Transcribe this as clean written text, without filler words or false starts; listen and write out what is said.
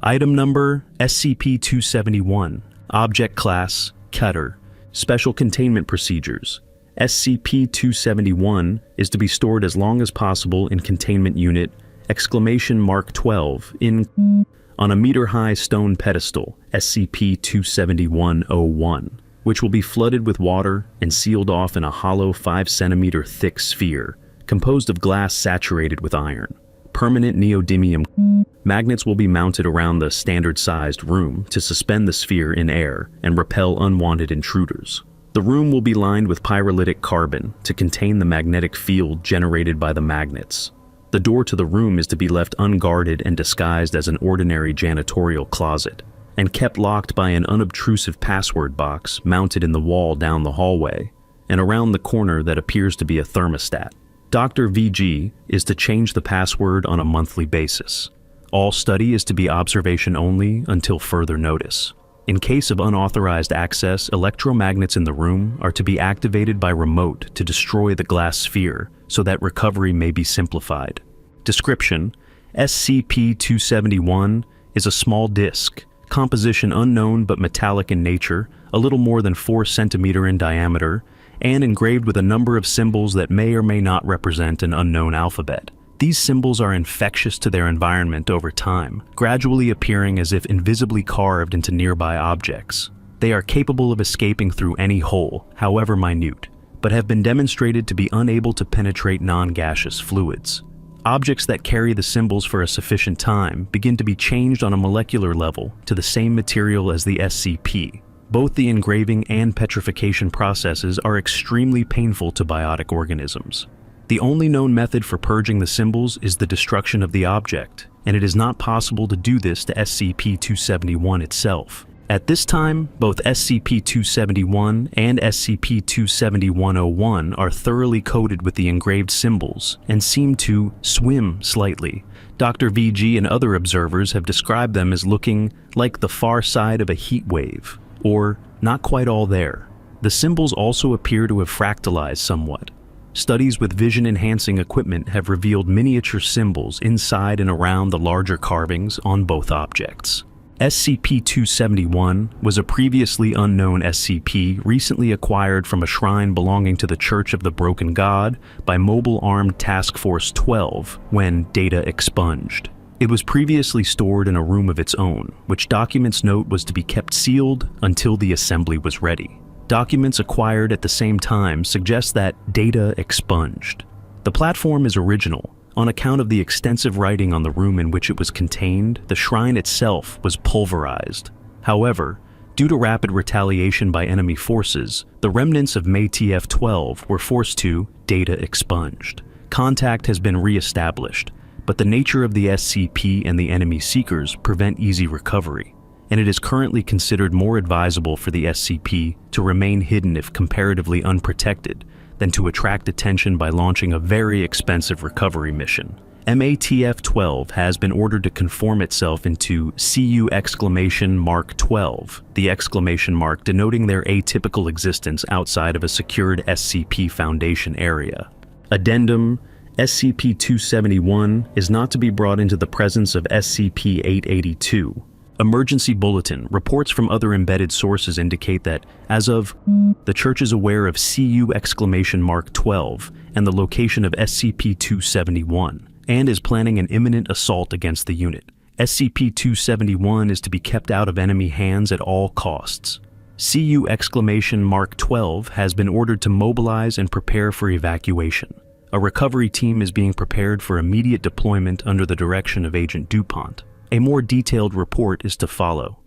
Item number SCP-271. Object Class Keter. Special Containment Procedures. SCP-271 is to be stored as long as possible in Containment Unit Mark 12 on a meter-high stone pedestal, SCP-271-01, which will be flooded with water and sealed off in a hollow 5 cm thick sphere composed of glass saturated with iron. Permanent neodymium magnets will be mounted around the standard-sized room to suspend the sphere in air and repel unwanted intruders. The room will be lined with pyrolytic carbon to contain the magnetic field generated by the magnets. The door to the room is to be left unguarded and disguised as an ordinary janitorial closet, and kept locked by an unobtrusive password box mounted in the wall down the hallway, and around the corner that appears to be a thermostat. Dr. VG is to change the password on a monthly basis. All study is to be observation only until further notice. In case of unauthorized access, electromagnets in the room are to be activated by remote to destroy the glass sphere so that recovery may be simplified. Description: SCP-271 is a small disk, composition unknown but metallic in nature, a little more than 4 cm in diameter, and engraved with a number of symbols that may or may not represent an unknown alphabet. These symbols are infectious to their environment over time, gradually appearing as if invisibly carved into nearby objects. They are capable of escaping through any hole, however minute, but have been demonstrated to be unable to penetrate non-gaseous fluids. Objects that carry the symbols for a sufficient time begin to be changed on a molecular level to the same material as the SCP. Both the engraving and petrification processes are extremely painful to biotic organisms. The only known method for purging the symbols is the destruction of the object, and it is not possible to do this to SCP-271 itself. At this time, both SCP-271 and SCP-271-01 are thoroughly coated with the engraved symbols and seem to swim slightly. Dr. VG and other observers have described them as looking like the far side of a heat wave, or not quite all there. The symbols also appear to have fractalized somewhat. Studies with vision-enhancing equipment have revealed miniature symbols inside and around the larger carvings on both objects. SCP-271 was a previously unknown SCP recently acquired from a shrine belonging to the Church of the Broken God by Mobile Armed Task Force 12 when data expunged. It was previously stored in a room of its own, which documents note was to be kept sealed until the assembly was ready. Documents acquired at the same time suggest that data expunged. The platform is original. On account of the extensive writing on the room in which it was contained, the shrine itself was pulverized. However, due to rapid retaliation by enemy forces, the remnants of MATF-12 were forced to data expunged. Contact has been re-established, but the nature of the SCP and the enemy seekers prevent easy recovery, and it is currently considered more advisable for the SCP to remain hidden if comparatively unprotected than to attract attention by launching a very expensive recovery mission. MATF-12 has been ordered to conform itself into CU Mark 12, the exclamation mark denoting their atypical existence outside of a secured SCP Foundation area. Addendum: SCP-271 is not to be brought into the presence of SCP-882. Emergency Bulletin. Reports from other embedded sources indicate that, as of, the Church is aware of CU Mark 12 and the location of SCP-271, and is planning an imminent assault against the unit. SCP-271 is to be kept out of enemy hands at all costs. CU Mark 12 has been ordered to mobilize and prepare for evacuation. A recovery team is being prepared for immediate deployment under the direction of Agent DuPont. A more detailed report is to follow.